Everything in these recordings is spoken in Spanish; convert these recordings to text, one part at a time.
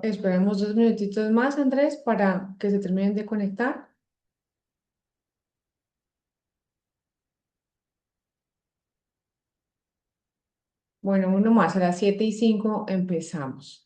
Esperemos 2 minutitos más, Andrés, para que se terminen de conectar. Bueno, uno más, a las 7:05 empezamos.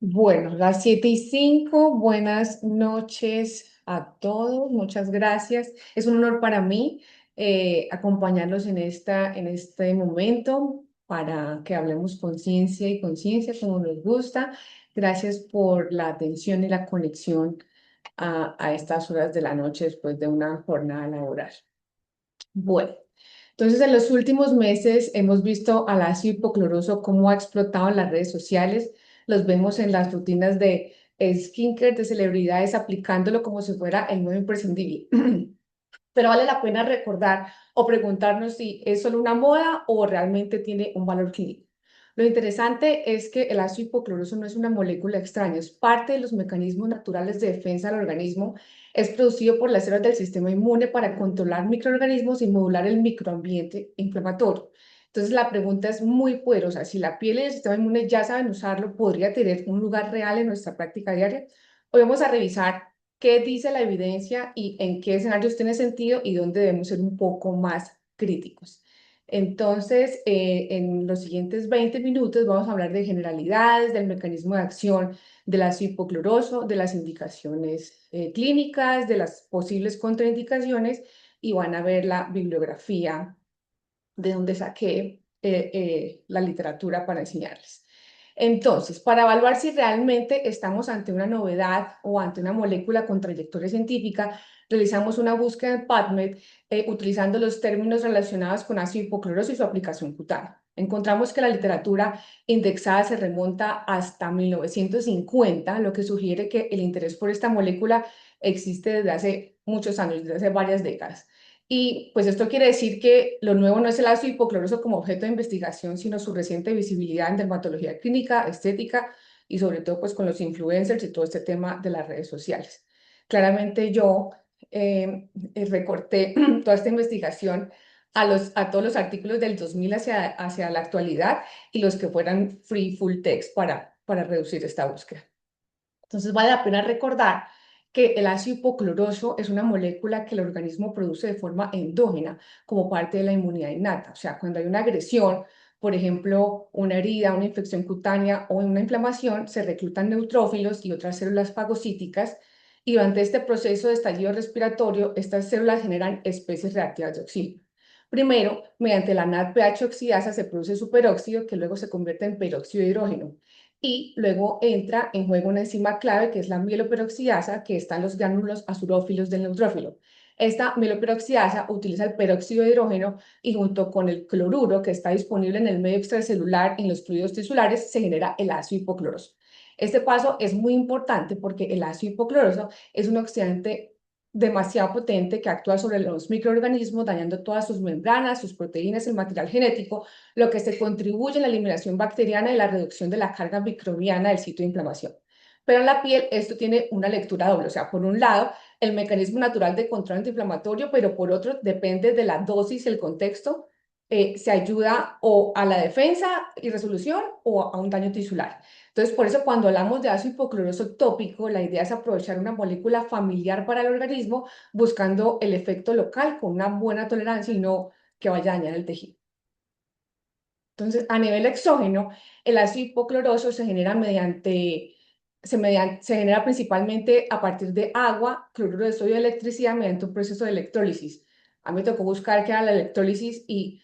Bueno, las 7:05, buenas noches a todos, muchas gracias. Es un honor para mí acompañarlos en este momento para que hablemos con ciencia y conciencia como nos gusta. Gracias por la atención y la conexión a estas horas de la noche después de una jornada laboral. Bueno, entonces en los últimos meses hemos visto al ácido hipocloroso cómo ha explotado en las redes sociales. Los vemos en las rutinas de skincare de celebridades aplicándolo como si fuera el nuevo imprescindible. Pero vale la pena recordar o preguntarnos si es solo una moda o realmente tiene un valor clínico. Lo interesante es que el ácido hipocloroso no es una molécula extraña, es parte de los mecanismos naturales de defensa del organismo. Es producido por las células del sistema inmune para controlar microorganismos y modular el microambiente inflamatorio. Entonces la pregunta es muy poderosa. Si la piel y el sistema inmune ya saben usarlo, ¿podría tener un lugar real en nuestra práctica diaria? Hoy vamos a revisar qué dice la evidencia y en qué escenarios tiene sentido y dónde debemos ser un poco más críticos. Entonces, en los siguientes 20 minutos vamos a hablar de generalidades, del mecanismo de acción del ácido hipocloroso, de las indicaciones clínicas, de las posibles contraindicaciones y van a ver la bibliografía de donde saqué la literatura para enseñarles. Entonces, para evaluar si realmente estamos ante una novedad o ante una molécula con trayectoria científica, realizamos una búsqueda en PubMed utilizando los términos relacionados con ácido hipocloroso y su aplicación cutánea. Encontramos que la literatura indexada se remonta hasta 1950, lo que sugiere que el interés por esta molécula existe desde hace muchos años, desde hace varias décadas. Y pues esto quiere decir que lo nuevo no es el ácido hipocloroso como objeto de investigación, sino su reciente visibilidad en dermatología clínica, estética y sobre todo pues con los influencers y todo este tema de las redes sociales. Claramente yo recorté toda esta investigación a todos los artículos del 2000 hacia la actualidad y los que fueran free full text para reducir esta búsqueda. Entonces vale la pena recordar que el ácido hipocloroso es una molécula que el organismo produce de forma endógena como parte de la inmunidad innata. O sea, cuando hay una agresión, por ejemplo, una herida, una infección cutánea o una inflamación, se reclutan neutrófilos y otras células fagocíticas y durante este proceso de estallido respiratorio, estas células generan especies reactivas de oxígeno. Primero, mediante la NADPH oxidasa se produce superóxido que luego se convierte en peróxido de hidrógeno y luego entra en juego una enzima clave que es la mieloperoxidasa que está en los gránulos azurófilos del neutrófilo. Esta mieloperoxidasa utiliza el peróxido de hidrógeno y junto con el cloruro que está disponible en el medio extracelular en los fluidos tisulares se genera el ácido hipocloroso. Este paso es muy importante porque el ácido hipocloroso es un oxidante demasiado potente que actúa sobre los microorganismos dañando todas sus membranas, sus proteínas, el material genético, lo que se contribuye a la eliminación bacteriana y la reducción de la carga microbiana del sitio de inflamación. Pero en la piel esto tiene una lectura doble, o sea, por un lado, el mecanismo natural de control antiinflamatorio, pero por otro, depende de la dosis y el contexto, se ayuda o a la defensa y resolución o a un daño tisular. Entonces, por eso cuando hablamos de ácido hipocloroso tópico, la idea es aprovechar una molécula familiar para el organismo, buscando el efecto local con una buena tolerancia y no que vaya a dañar el tejido. Entonces, a nivel exógeno, el ácido hipocloroso se genera mediante se genera principalmente a partir de agua, cloruro de sodio y electricidad mediante un proceso de electrólisis. A mí me tocó buscar qué era la electrólisis y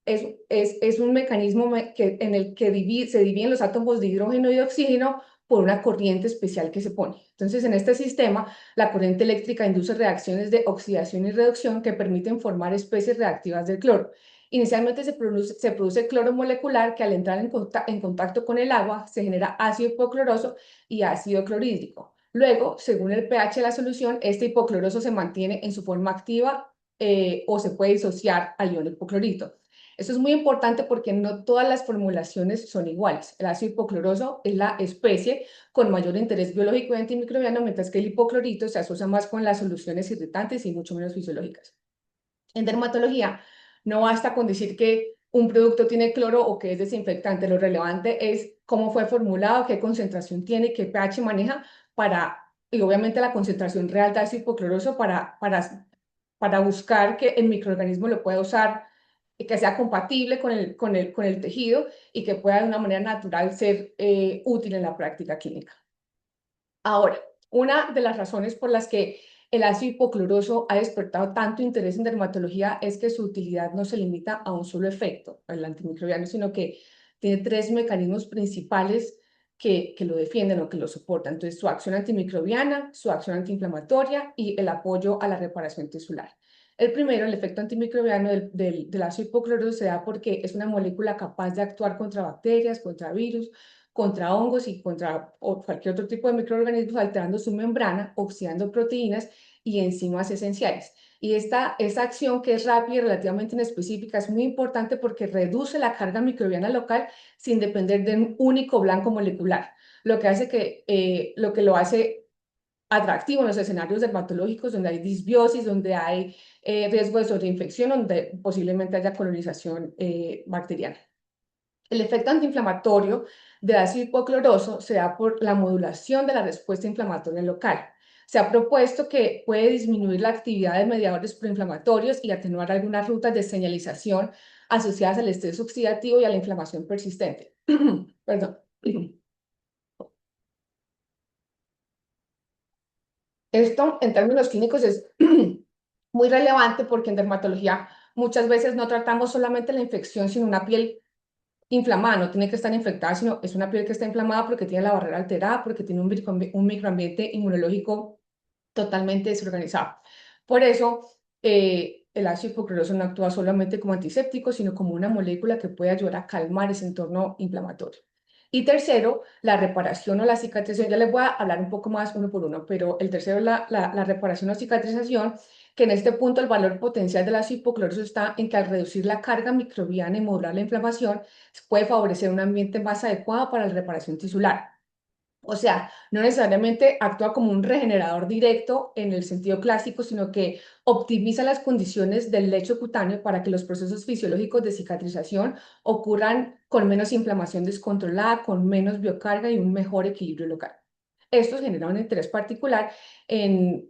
es un mecanismo en el que se dividen los átomos de hidrógeno y de oxígeno por una corriente especial que se pone. Entonces, en este sistema, la corriente eléctrica induce reacciones de oxidación y reducción que permiten formar especies reactivas del cloro. Inicialmente se produce cloro molecular que al entrar en contacto con el agua se genera ácido hipocloroso y ácido clorhídrico. Luego, según el pH de la solución, este hipocloroso se mantiene en su forma activa o se puede disociar al ion hipoclorito. Esto es muy importante porque no todas las formulaciones son iguales. El ácido hipocloroso es la especie con mayor interés biológico y antimicrobiano, mientras que el hipoclorito se asocia más con las soluciones irritantes y mucho menos fisiológicas. En dermatología, no basta con decir que un producto tiene cloro o que es desinfectante. Lo relevante es cómo fue formulado, qué concentración tiene, qué pH maneja y obviamente la concentración real de ácido hipocloroso para buscar que el microorganismo lo pueda usar y que sea compatible con el tejido y que pueda de una manera natural ser útil en la práctica clínica. Ahora, una de las razones por las que el ácido hipocloroso ha despertado tanto interés en dermatología es que su utilidad no se limita a un solo efecto, el antimicrobiano, sino que tiene tres mecanismos principales que lo defienden o que lo soportan. Entonces, su acción antimicrobiana, su acción antiinflamatoria y el apoyo a la reparación tisular. El primero, el efecto antimicrobiano del ácido hipocloroso se da porque es una molécula capaz de actuar contra bacterias, contra virus, contra hongos y contra cualquier otro tipo de microorganismos, alterando su membrana, oxidando proteínas y enzimas esenciales. Y esta acción, que es rápida y relativamente inespecífica, es muy importante porque reduce la carga microbiana local sin depender de un único blanco molecular, lo que lo hace atractivo en los escenarios dermatológicos donde hay disbiosis, donde hay riesgo de sobreinfección, donde posiblemente haya colonización bacteriana. El efecto antiinflamatorio del ácido hipocloroso se da por la modulación de la respuesta inflamatoria local. Se ha propuesto que puede disminuir la actividad de mediadores proinflamatorios y atenuar algunas rutas de señalización asociadas al estrés oxidativo y a la inflamación persistente. Perdón. Esto, en términos clínicos, es muy relevante porque en dermatología muchas veces no tratamos solamente la infección, sino una piel inflamada, no tiene que estar infectada, sino es una piel que está inflamada porque tiene la barrera alterada, porque tiene un microambiente inmunológico totalmente desorganizado. Por eso, el ácido hipocloroso no actúa solamente como antiséptico, sino como una molécula que puede ayudar a calmar ese entorno inflamatorio. Y tercero, la reparación o la cicatrización. Ya les voy a hablar un poco más uno por uno, pero el tercero, la reparación o cicatrización, que en este punto el valor potencial del ácido hipocloroso está en que al reducir la carga microbiana y modular la inflamación, puede favorecer un ambiente más adecuado para la reparación tisular. O sea, no necesariamente actúa como un regenerador directo en el sentido clásico, sino que optimiza las condiciones del lecho cutáneo para que los procesos fisiológicos de cicatrización ocurran con menos inflamación descontrolada, con menos biocarga y un mejor equilibrio local. Esto genera un interés particular en,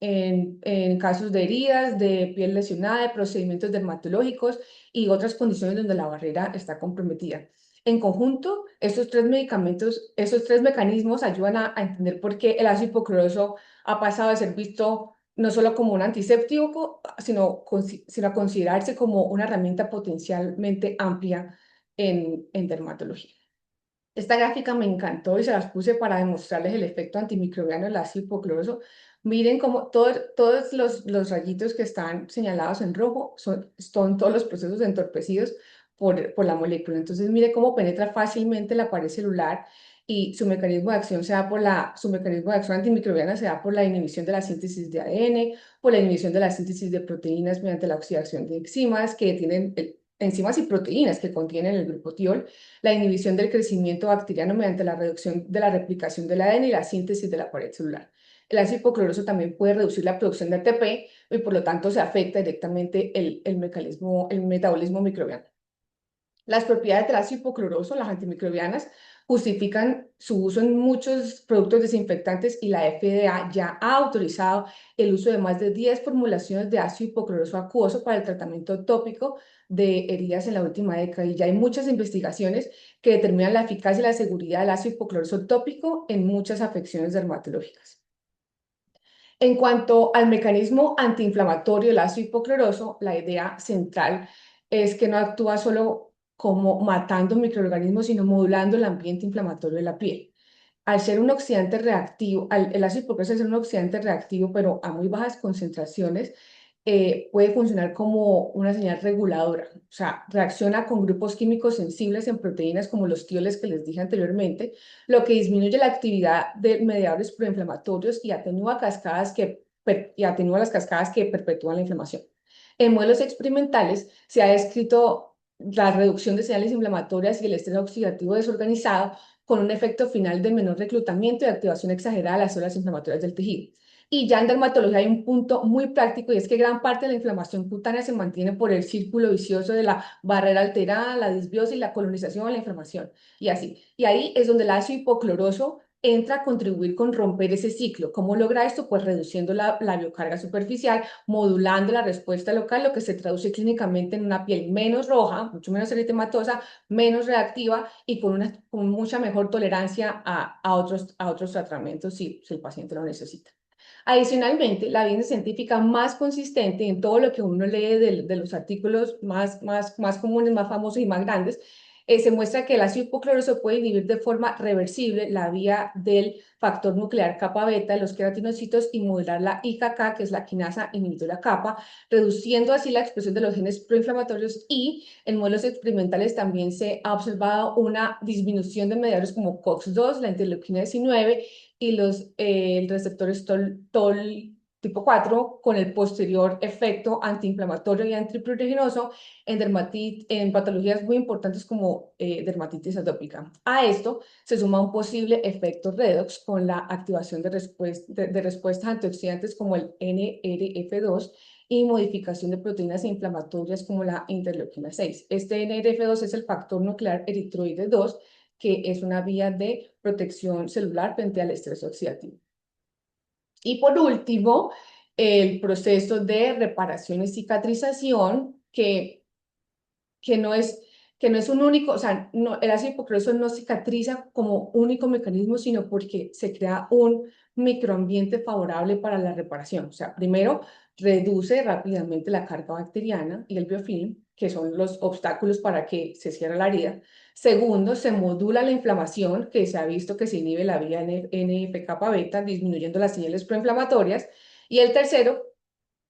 en casos de heridas, de piel lesionada, de procedimientos dermatológicos y otras condiciones donde la barrera está comprometida. En conjunto, estos tres mecanismos ayudan a entender por qué el ácido hipocloroso ha pasado de ser visto no solo como un antiséptico, sino a considerarse como una herramienta potencialmente amplia en dermatología. Esta gráfica me encantó y se las puse para demostrarles el efecto antimicrobiano del ácido hipocloroso. Miren cómo todos los rayitos que están señalados en rojo son todos los procesos entorpecidos por la molécula. Entonces, mire cómo penetra fácilmente la pared celular y su mecanismo de acción su mecanismo de acción antimicrobiana se da por la inhibición de la síntesis de ADN, por la inhibición de la síntesis de proteínas mediante la oxidación de enzimas que tienen enzimas y proteínas que contienen el grupo tiol, la inhibición del crecimiento bacteriano mediante la reducción de la replicación del ADN y la síntesis de la pared celular. El ácido hipocloroso también puede reducir la producción de ATP y por lo tanto se afecta directamente el metabolismo microbiano. Las propiedades del ácido hipocloroso, las antimicrobianas, justifican su uso en muchos productos desinfectantes y la FDA ya ha autorizado el uso de más de 10 formulaciones de ácido hipocloroso acuoso para el tratamiento tópico de heridas en la última década. Y ya hay muchas investigaciones que determinan la eficacia y la seguridad del ácido hipocloroso tópico en muchas afecciones dermatológicas. En cuanto al mecanismo antiinflamatorio del ácido hipocloroso, la idea central es que no actúa solo como matando microorganismos, sino modulando el ambiente inflamatorio de la piel. Al ser un oxidante reactivo, el ácido hipocloroso es un oxidante reactivo, pero a muy bajas concentraciones, puede funcionar como una señal reguladora. O sea, reacciona con grupos químicos sensibles en proteínas como los tioles que les dije anteriormente, lo que disminuye la actividad de mediadores proinflamatorios y atenúa las cascadas que perpetúan la inflamación. En modelos experimentales se ha descrito la reducción de señales inflamatorias y el estrés oxidativo desorganizado con un efecto final de menor reclutamiento y activación exagerada de las células inflamatorias del tejido. Y ya en dermatología hay un punto muy práctico y es que gran parte de la inflamación cutánea se mantiene por el círculo vicioso de la barrera alterada, la disbiosis, la colonización, la inflamación y así. Y ahí es donde el ácido hipocloroso entra a contribuir con romper ese ciclo. ¿Cómo logra esto? Pues reduciendo la biocarga superficial, modulando la respuesta local, lo que se traduce clínicamente en una piel menos roja, mucho menos eritematosa, menos reactiva y con mucha mejor tolerancia a otros tratamientos si el paciente lo necesita. Adicionalmente, la evidencia científica más consistente en todo lo que uno lee de los artículos más comunes, más famosos y más grandes, se muestra que el ácido hipocloroso puede inhibir de forma reversible la vía del factor nuclear kappa beta de los queratinocitos y modular la IKK, que es la quinasa inhibidora kappa, reduciendo así la expresión de los genes proinflamatorios y en modelos experimentales también se ha observado una disminución de mediadores como COX-2, la interleuquina 19 y el receptor TOL tipo 4 con el posterior efecto antiinflamatorio y antipruriginoso en patologías muy importantes como dermatitis atópica. A esto se suma un posible efecto redox con la activación de respuestas antioxidantes como el NRF2 y modificación de proteínas inflamatorias como la interleuquina 6. Este NRF2 es el factor nuclear eritroide 2 que es una vía de protección celular frente al estrés oxidativo. Y por último, el proceso de reparación y cicatrización, que no es, que no es un único, o sea, no, el ácido hipocloroso no cicatriza como único mecanismo, sino porque se crea un microambiente favorable para la reparación. O sea, primero, reduce rápidamente la carga bacteriana y el biofilm, que son los obstáculos para que se cierre la herida. Segundo, se modula la inflamación, que se ha visto que se inhibe la vía NF-kappa beta, disminuyendo las señales proinflamatorias. Y el tercero,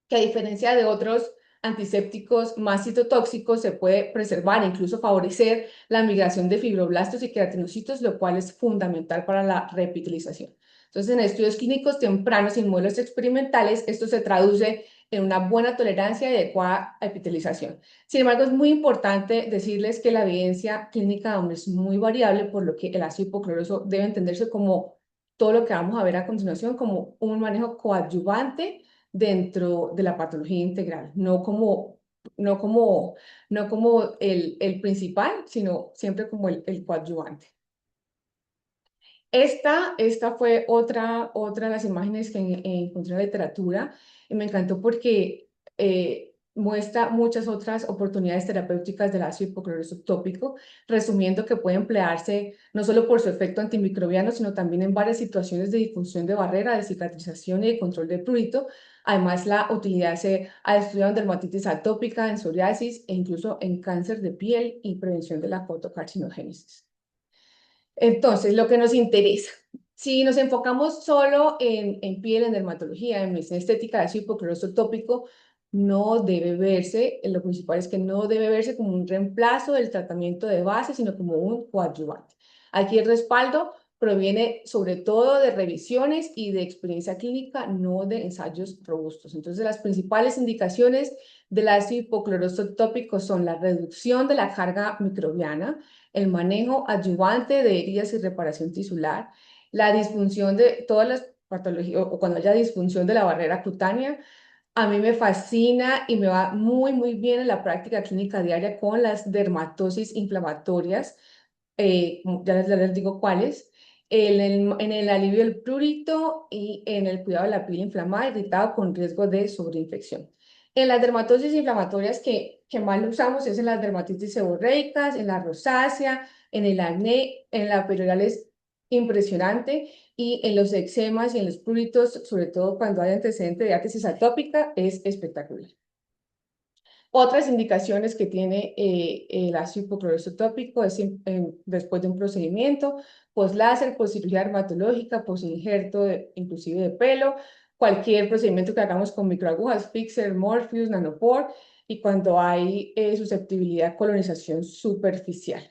que a diferencia de otros antisépticos más citotóxicos, se puede preservar e incluso favorecer la migración de fibroblastos y queratinocitos, lo cual es fundamental para la reepitelización. Entonces, en estudios clínicos tempranos y en modelos experimentales, esto se traduce en una buena tolerancia y adecuada epitelización. Sin embargo, es muy importante decirles que la evidencia clínica aún es muy variable, por lo que el ácido hipocloroso debe entenderse como todo lo que vamos a ver a continuación, como un manejo coadyuvante dentro de la patología integral, no como, no como el principal, sino siempre como el coadyuvante. Esta fue otra de las imágenes que encontré en la literatura y me encantó porque muestra muchas otras oportunidades terapéuticas del ácido hipocloroso tópico, resumiendo que puede emplearse no solo por su efecto antimicrobiano, sino también en varias situaciones de disfunción de barrera, de cicatrización y de control de prurito. Además, la utilidad se ha estudiado en dermatitis atópica, en psoriasis e incluso en cáncer de piel y prevención de la fotocarcinogénesis. Entonces, lo que nos interesa, si nos enfocamos solo en piel, en dermatología, en medicina estética, ácido hipocloroso tópico, no debe verse, lo principal es que no debe verse como un reemplazo del tratamiento de base, sino como un coadyuvante. Aquí el respaldo proviene sobre todo de revisiones y de experiencia clínica, no de ensayos robustos. Entonces, las principales indicaciones del ácido hipocloroso tópico son la reducción de la carga microbiana, el manejo adyuvante de heridas y reparación tisular, la disfunción de todas las patologías o cuando haya disfunción de la barrera cutánea. A mí me fascina y me va muy bien en la práctica clínica diaria con las dermatosis inflamatorias ya les digo cuáles, en el alivio del prurito y en el cuidado de la piel inflamada, irritada con riesgo de sobreinfección. En las dermatosis inflamatorias que más lo usamos es en las dermatitis seborreicas, en la rosácea, en el acné, en la perioral es impresionante y en los eczemas y en los pruritos, sobre todo cuando hay antecedente de dermatitis atópica, es espectacular. Otras indicaciones que tiene el ácido hipoclorito tópico es después de un procedimiento, post-láser, post-cirugía dermatológica, post-injerto inclusive de pelo, cualquier procedimiento que hagamos con microagujas, Pixel, Morpheus, Nanopore, y cuando hay susceptibilidad a colonización superficial.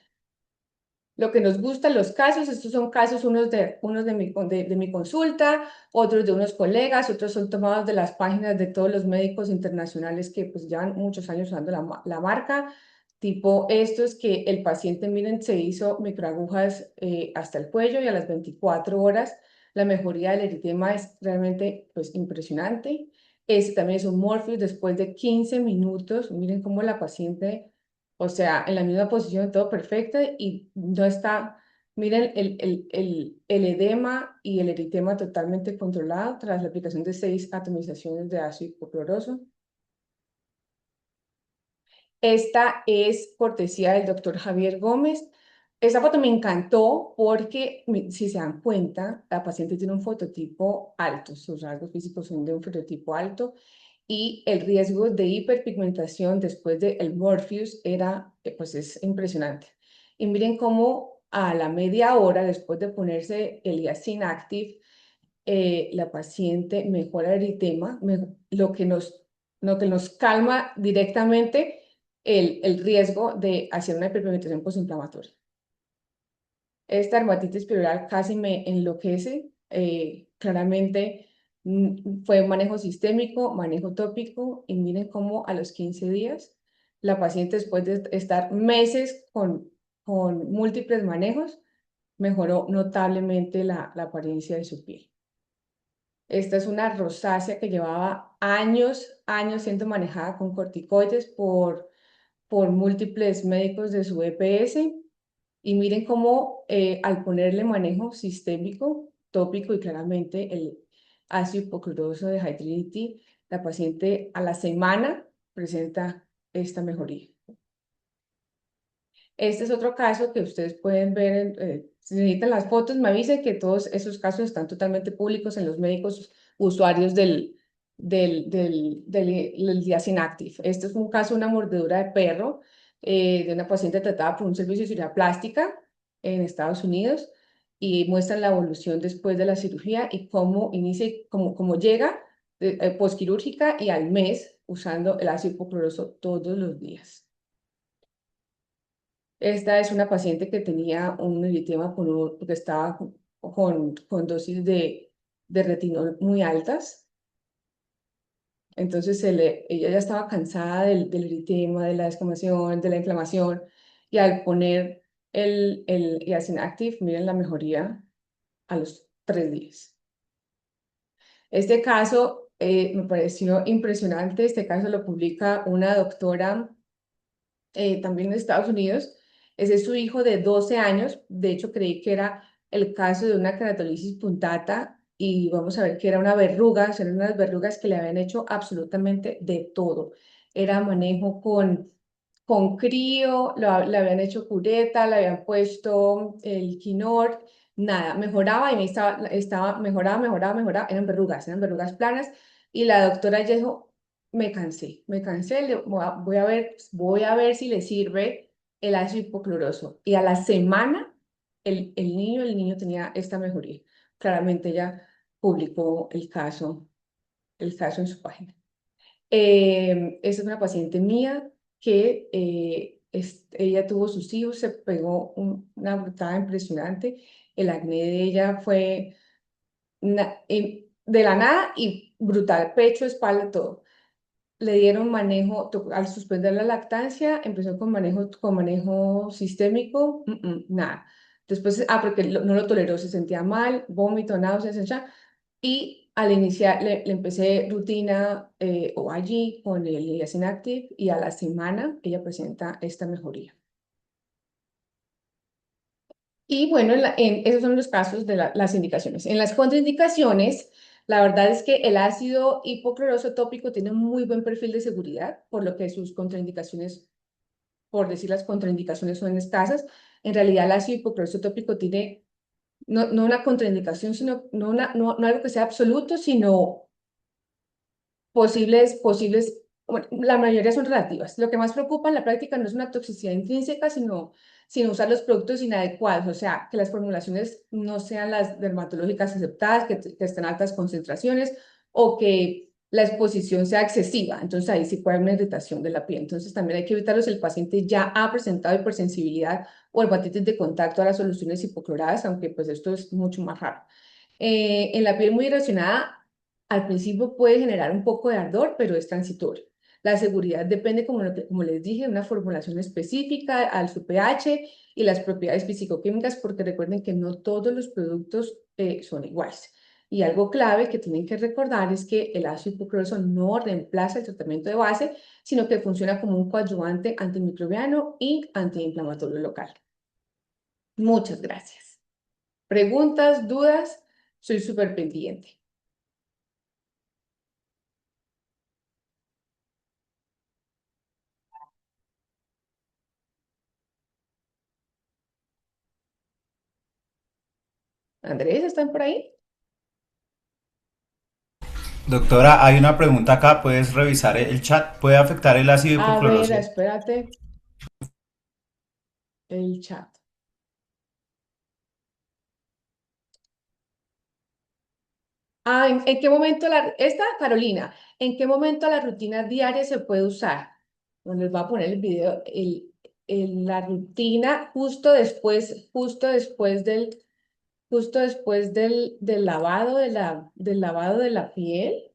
Lo que nos gustan los casos, estos son casos unos de mi consulta, otros de unos colegas, otros son tomados de las páginas de todos los médicos internacionales que pues llevan muchos años usando la marca, tipo estos que el paciente, miren, se hizo microagujas hasta el cuello y a las 24 horas la mejoría del eritema es realmente pues impresionante. Este también es un Morpheus después de 15 minutos, miren cómo la paciente, o sea, en la misma posición, todo perfecto y no está, miren el edema y el eritema totalmente controlado tras la aplicación de 6 atomizaciones de ácido hipocloroso. Esta es cortesía del doctor Javier Gómez. Esta foto me encantó porque, si se dan cuenta, la paciente tiene un fototipo alto, sus rasgos físicos son de un fenotipo alto y el riesgo de hiperpigmentación después del Morpheus era, pues es impresionante. Y miren cómo a la media hora después de ponerse el Yassin Active, la paciente mejora el eritema, lo que nos calma directamente el riesgo de hacer una hiperpigmentación postinflamatoria. Esta dermatitis piloral casi me enloquece. Claramente fue un manejo sistémico, manejo tópico, y miren cómo a los 15 días la paciente, después de estar meses con múltiples manejos, mejoró notablemente la apariencia de su piel. Esta es una rosácea que llevaba años siendo manejada con corticoides por múltiples médicos de su EPS. Y miren cómo al ponerle manejo sistémico, tópico y claramente el ácido hipocloroso de Hydrinity, la paciente a la semana presenta esta mejoría. Este es otro caso que ustedes pueden ver, si necesitan las fotos, me avisen que todos esos casos están totalmente públicos en los médicos usuarios del Diacin Active. Este es un caso de una mordedura de perro de una paciente tratada por un servicio de cirugía plástica en Estados Unidos y muestra la evolución después de la cirugía y cómo inicia, cómo llega posquirúrgica y al mes usando el ácido hipocloroso todos los días. Esta es una paciente que tenía un eritema porque estaba con dosis de retinol muy altas. Entonces ella ya estaba cansada del eritema, de la descamación, de la inflamación. Y al poner el Yassin Active, miren la mejoría a los 3 días. Este caso me pareció impresionante. Este caso lo publica una doctora también en Estados Unidos. Ese es su hijo de 12 años. De hecho, creí que era el caso de una keratolisis puntata y vamos a ver que era una verruga, eran unas verrugas que le habían hecho absolutamente de todo. Era manejo con crío, le habían hecho cureta, le habían puesto el quinor, nada, mejoraba y me mejoraba, eran verrugas planas y la doctora dijo, me cansé, voy a ver si le sirve el ácido hipocloroso. Y a la semana, el niño tenía esta mejoría. Claramente ella publicó el caso en su página. Esta es una paciente mía que ella tuvo sus hijos, se pegó una brutada impresionante. El acné de ella fue de la nada y brutal, pecho, espalda, todo. Le dieron manejo, al suspender la lactancia, empezó con manejo sistémico, nada. Después, porque no lo toleró, se sentía mal, vómito, náuseas, etc. Y al iniciar, le empecé rutina o allí con el Niacin Active y a la semana ella presenta esta mejoría. Y bueno, esos son los casos de las indicaciones. En las contraindicaciones, la verdad es que el ácido hipocloroso tópico tiene un muy buen perfil de seguridad, por lo que sus contraindicaciones, por decir las contraindicaciones son escasas. En realidad, el ácido hipocloroso tópico tiene no una contraindicación, sino no algo que sea absoluto, sino posibles, bueno, la mayoría son relativas. Lo que más preocupa en la práctica no es una toxicidad intrínseca, sino usar los productos inadecuados, o sea, que las formulaciones no sean las dermatológicas aceptadas, que estén en altas concentraciones o que la exposición sea excesiva. Entonces ahí sí puede haber una irritación de la piel. Entonces también hay que evitarlo si el paciente ya ha presentado hipersensibilidad o hepatitis de contacto a las soluciones hipocloradas, aunque pues esto es mucho más raro. En la piel muy erosionada, al principio puede generar un poco de ardor, pero es transitorio. La seguridad depende, como les dije, de una formulación específica al su pH y las propiedades fisicoquímicas, porque recuerden que no todos los productos son iguales. Y algo clave que tienen que recordar es que el ácido hipocloroso no reemplaza el tratamiento de base, sino que funciona como un coadyuvante antimicrobiano y antiinflamatorio local. Muchas gracias. ¿Preguntas, dudas? Soy súper pendiente. Andrés, ¿están por ahí? Doctora, hay una pregunta acá, ¿puedes revisar el chat? ¿Puede afectar el ácido A ver, hipocloroso? espérate, el chat. ¿En qué momento esta Carolina, ¿en qué momento la rutina diaria se puede usar? Bueno, les voy a poner el video, la rutina justo después del lavado del lavado de la piel.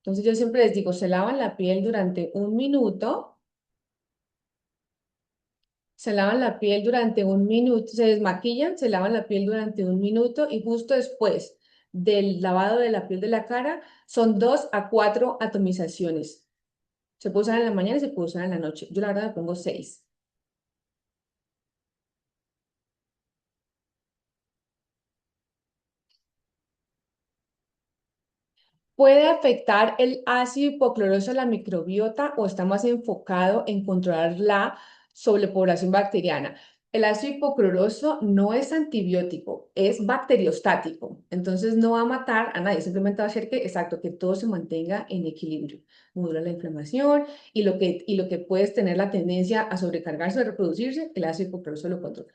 Entonces yo siempre les digo, se lavan la piel durante un minuto. Se lavan la piel durante un minuto, se desmaquillan, se lavan la piel durante un minuto y justo después del lavado de la piel de la cara son 2 a 4 atomizaciones. Se puede usar en la mañana y se puede usar en la noche. Yo la verdad me pongo 6. ¿Puede afectar el ácido hipocloroso la microbiota o está más enfocado en controlar la sobrepoblación bacteriana? El ácido hipocloroso no es antibiótico, es bacteriostático. Entonces no va a matar a nadie, simplemente va a hacer que, exacto, que todo se mantenga en equilibrio. Modula la inflamación y lo que puedes tener la tendencia a sobrecargarse o reproducirse, el ácido hipocloroso lo controla.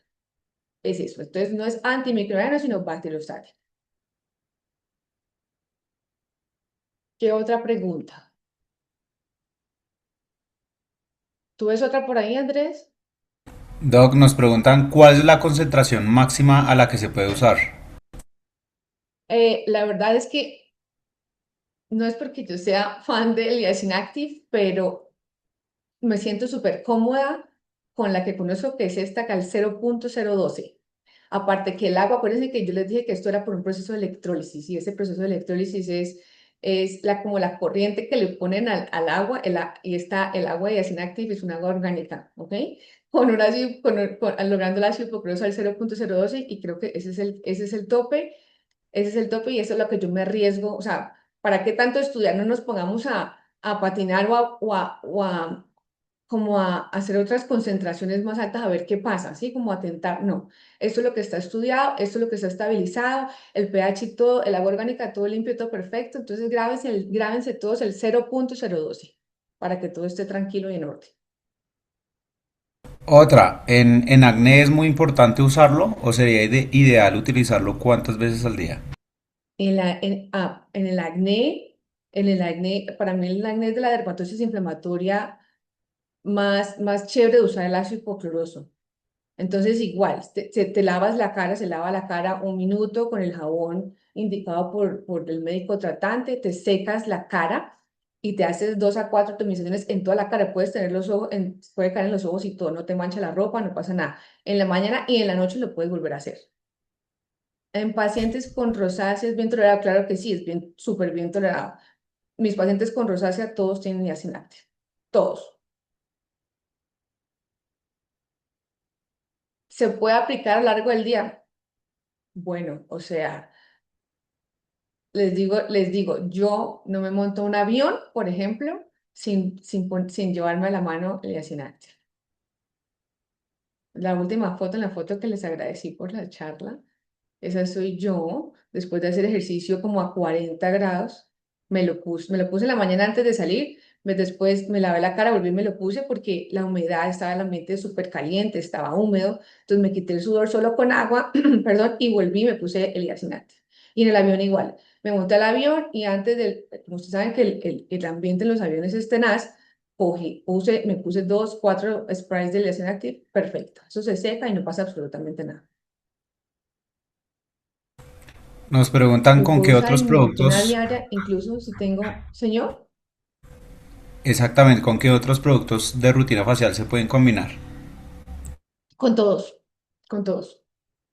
Es eso. Entonces no es antimicrobiano, sino bacteriostático. ¿Qué otra pregunta? ¿Tú ves otra por ahí, Andrés? Doc, nos preguntan cuál es la concentración máxima a la que se puede usar. La verdad es que no es porque yo sea fan del Yasin Active, pero me siento súper cómoda con la que conozco, que es esta Cal 0.012. Aparte que el agua, acuérdense que yo les dije que esto era por un proceso de electrólisis y ese proceso de electrólisis es como la corriente que le ponen al agua el agua de Yasin Active es un agua orgánica, ¿ok? Con un ácido, logrando el ácido hipocloroso al 0.012 y creo que ese es el tope. Ese es el tope y eso es lo que yo me arriesgo. O sea, ¿para qué tanto estudiar? No nos pongamos a patinar como a hacer otras concentraciones más altas a ver qué pasa, ¿sí? Como a tentar. No, esto es lo que está estudiado, esto es lo que está estabilizado, el pH y todo, el agua orgánica, todo limpio, todo perfecto. Entonces grábense todos el 0.012 para que todo esté tranquilo y en orden. Otra, ¿en acné es muy importante usarlo o sería ideal utilizarlo cuántas veces al día? En el acné, para mí el acné es de la dermatosis inflamatoria más chévere de usar el ácido hipocloroso. Entonces, igual, te lavas la cara, se lava la cara un minuto con el jabón indicado por el médico tratante, te secas la cara y te haces 2 a 4 atomizaciones en toda la cara. Puedes tener los ojos, puede caer en los ojos y todo, no te mancha la ropa, no pasa nada. En la mañana y en la noche lo puedes volver a hacer. En pacientes con rosácea es bien tolerado, claro que sí, es bien, súper bien tolerado. Mis pacientes con rosácea todos tienen niacinamide, todos. ¿Se puede aplicar a lo largo del día? Bueno, o sea, yo no me monto un avión, por ejemplo, sin llevarme a la mano el Yacinate. La última foto, en la foto que les agradecí por la charla, esa soy yo, después de hacer ejercicio como a 40 grados, me lo puse en la mañana antes de salir, después me lavé la cara, volví y me lo puse porque la humedad estaba en el ambiente súper caliente, estaba húmedo, entonces me quité el sudor solo con agua, perdón, y volví y me puse el Iacinate. Y en el avión igual, me monté al avión y antes como ustedes saben que el ambiente en los aviones es tenaz, me puse 2, 4 sprays del Iacinate, perfecto, eso se seca y no pasa absolutamente nada. Nos preguntan Lo con puedo qué usar otros en mi rutina productos, diaria, incluso si tengo, señor, exactamente, con qué otros productos de rutina facial se pueden combinar. con todos, con todos.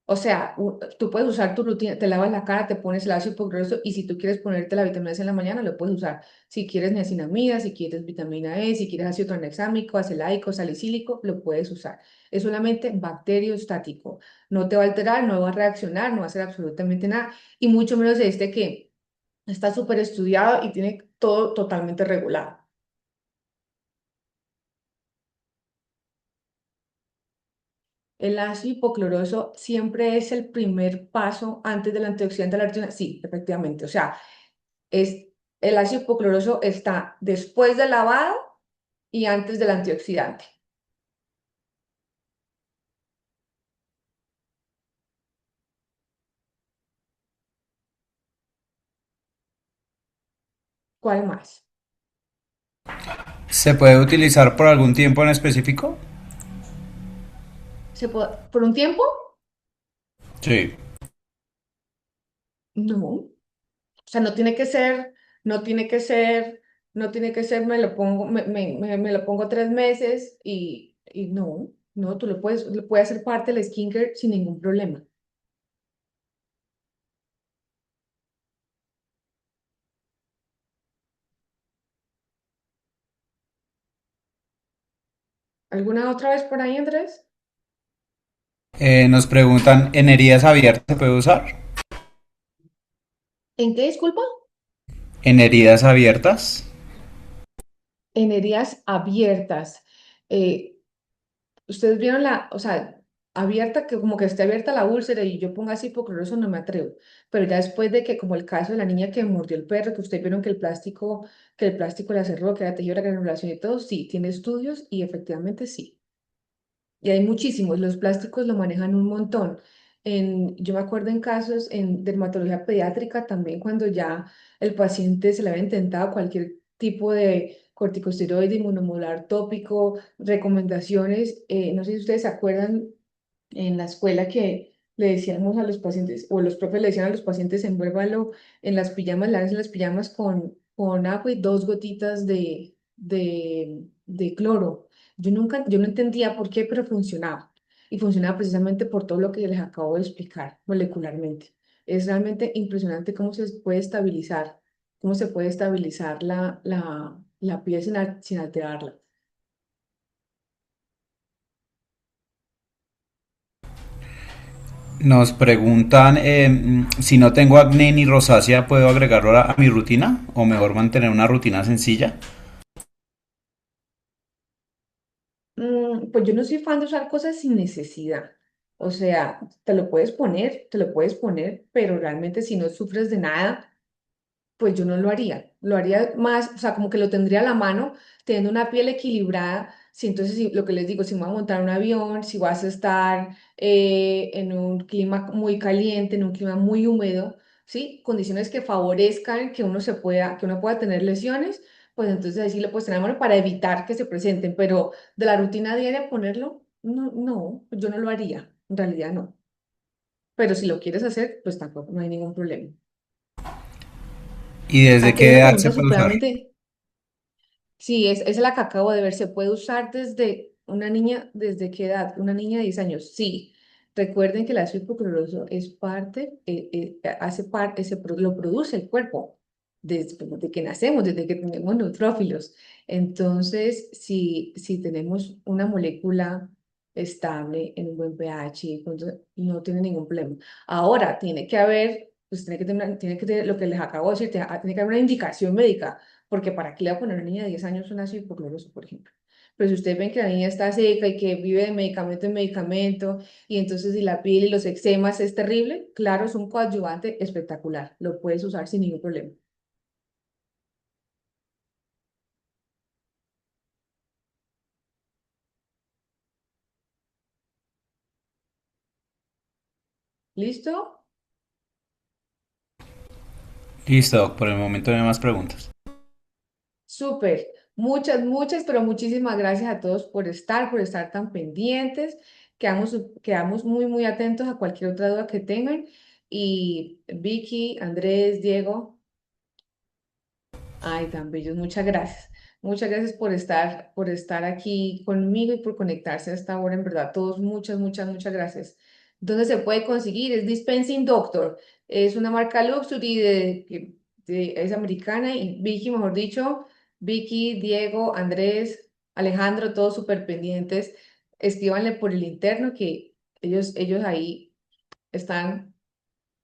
O sea, tú puedes usar tu rutina, te lavas la cara, te pones el ácido hipoglós y si tú quieres ponerte la vitamina C en la mañana, lo puedes usar. Si quieres niacinamida, si quieres vitamina E, si quieres ácido tranexámico, acelaico, salicílico, lo puedes usar. Es solamente bacteriostático. No te va a alterar, no va a reaccionar, no va a hacer absolutamente nada. Y mucho menos de este que está súper estudiado y tiene todo totalmente regulado. El ácido hipocloroso siempre es el primer paso antes del antioxidante de la retina. Sí, efectivamente. O sea, es, el ácido hipocloroso está después del lavado y antes del antioxidante. ¿Cuál más? ¿Se puede utilizar por algún tiempo en específico? ¿Por un tiempo? Sí. No. O sea, no tiene que ser, no tiene que ser, no tiene que ser, me lo pongo 3 meses y no, lo puedes hacer parte del skincare sin ningún problema. ¿Alguna otra vez por ahí, Andrés? Nos preguntan, ¿en heridas abiertas se puede usar? ¿En qué, disculpa? ¿En heridas abiertas? En heridas abiertas. Eh, Ustedes vieron o sea, abierta, que como que esté abierta la úlcera y yo ponga así hipocloroso, no me atrevo. Pero ya después de que, como el caso de la niña que mordió el perro, que ustedes vieron que el plástico la cerró, que era tejido la granulación y todo, sí, tiene estudios y efectivamente sí. Y hay muchísimos, los plásticos lo manejan un montón. Yo me acuerdo en casos en dermatología pediátrica también cuando ya el paciente se le había intentado cualquier tipo de corticosteroide, inmunomodulador tópico, recomendaciones. No sé si ustedes se acuerdan en la escuela que le decíamos a los pacientes, o los profes le decían a los pacientes, envuélvalo en las pijamas, lávense las pijamas con agua y 2 gotitas de cloro. Yo no entendía por qué, pero funcionaba. Y funcionaba precisamente por todo lo que les acabo de explicar molecularmente. Es realmente impresionante cómo se puede estabilizar la piel sin alterarla. Nos preguntan si no tengo acné ni rosácea, ¿puedo agregarlo a mi rutina? ¿O mejor mantener una rutina sencilla? Pues yo no soy fan de usar cosas sin necesidad. O sea, te lo puedes poner, pero realmente si no sufres de nada, pues yo no lo haría. Lo haría más, o sea, como que lo tendría a la mano, teniendo una piel equilibrada. Si entonces, lo que les digo, si me voy a montar un avión, si vas a estar en un clima muy caliente, en un clima muy húmedo, ¿sí? Condiciones que favorezcan que uno pueda tener lesiones, pues entonces ahí sí lo puedes tener a mano para evitar que se presenten. Pero de la rutina diaria ponerlo, no, no, yo no lo haría. En realidad no. Pero si lo quieres hacer, pues tampoco, no hay ningún problema. ¿Y desde Aquí hay qué una edad se pregunta puede usar? supremamente. Sí, es la que acabo de ver. ¿Se puede usar desde una niña, desde qué edad? Una niña de 10 años. Sí. Recuerden que el ácido hipocloroso es parte, hace parte, lo produce el cuerpo desde que nacemos, desde que tenemos neutrófilos. Entonces, si tenemos una molécula estable, en un buen pH, y no tiene ningún problema. Ahora, tiene que haber, pues tiene que tener lo que les acabo de decir, tiene que haber una indicación médica, porque ¿para qué le va a poner a una niña de 10 años un ácido hipocloroso, por ejemplo? Pero si ustedes ven que la niña está seca y que vive de medicamento en medicamento, y entonces si la piel y los eczemas es terrible, claro, es un coadyuvante espectacular, lo puedes usar sin ningún problema. ¿Listo? Listo, Doc, por el momento no hay más preguntas. Súper. Muchas, muchas, pero muchísimas gracias a todos por estar tan pendientes. Quedamos muy, muy atentos a cualquier otra duda que tengan. Y Vicky, Andrés, Diego, ay, tan bellos, muchas gracias. Muchas gracias por estar aquí conmigo y por conectarse a esta hora. En verdad, todos, muchas, muchas, muchas gracias. ¿Dónde se puede conseguir? Es Dispensing Doctor. Es una marca Luxury es americana y Vicky, mejor dicho, Vicky, Diego, Andrés, Alejandro, todos súper pendientes. Escríbanle por el interno que ellos ahí están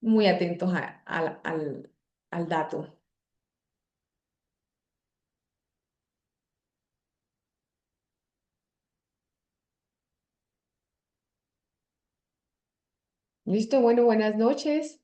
muy atentos al dato. Listo, bueno, buenas noches.